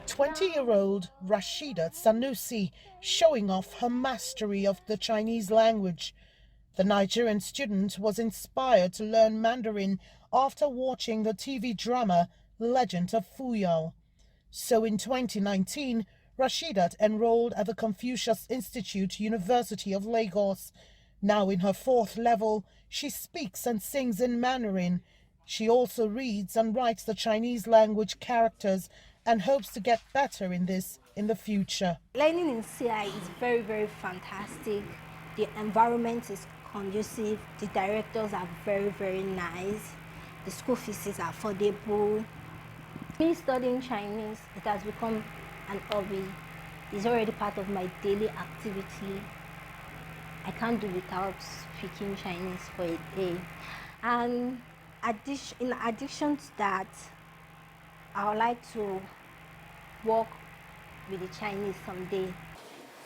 20-year-old Rashida Sanusi showing off her mastery of the Chinese language. The Nigerian student was inspired to learn Mandarin after watching the TV drama Legend of Fuyao. So in 2019, Rashidat enrolled at the Confucius Institute, University of Lagos. Now in her 4th level, she speaks and sings in Mandarin. She also reads and writes the Chinese language characters and hopes to get better in this in the future. Learning in CI is very, very fantastic. The environment is conducive. The directors are very, very nice. The school fees is affordable. Me studying Chinese, it has become an hobby. It's already part of my daily activity. I can't do without speaking Chinese for a day. And in addition to that, I would like to work with the Chinese someday.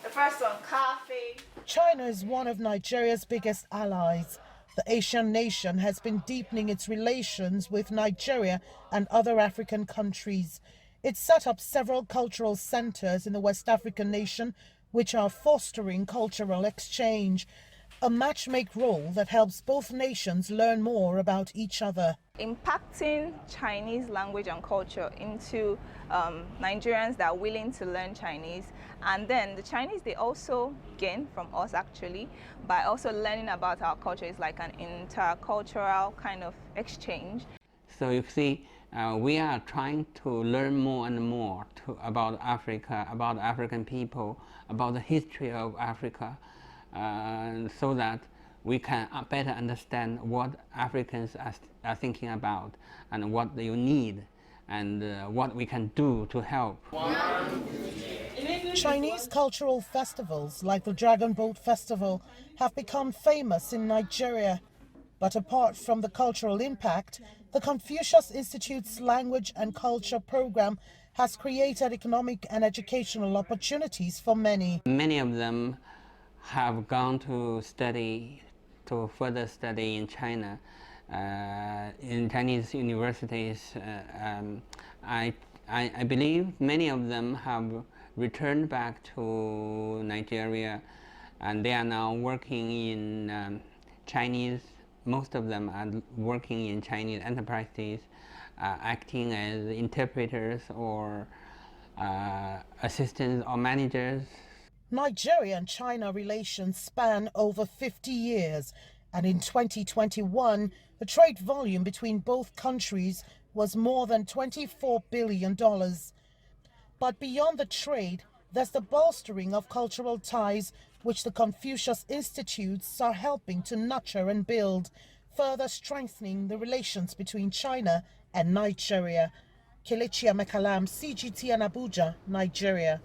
The first one, coffee. China is one of Nigeria's biggest allies. The Asian nation has been deepening its relations with Nigeria and other African countries. It set up several cultural centers in the West African nation, which are fostering cultural exchange, a matchmake role that helps both nations learn more about each other. Impacting Chinese language and culture into Nigerians that are willing to learn Chinese, and then the Chinese, they also gain from us actually by also learning about our culture. It's like an intercultural kind of exchange. So you see, we are trying to learn more and more about Africa, about African people, about the history of Africa, so that we can better understand what Africans are thinking about and what they need and what we can do to help. Chinese cultural festivals like the Dragon Boat Festival have become famous in Nigeria. But apart from the cultural impact, the Confucius Institute's Language and Culture program has created economic and educational opportunities for many. Many of them have gone to further study in China, in Chinese universities. I believe many of them have returned back to Nigeria, and they are now working in Chinese. Most of them are working in Chinese enterprises, acting as interpreters or assistants or managers. Nigeria and China relations span over 50 years, and in 2021, the trade volume between both countries was more than $24 billion. But beyond the trade, there's the bolstering of cultural ties, which the Confucius Institutes are helping to nurture and build, further strengthening the relations between China and Nigeria. Kelechi Amekalam, CGTN Abuja, Nigeria.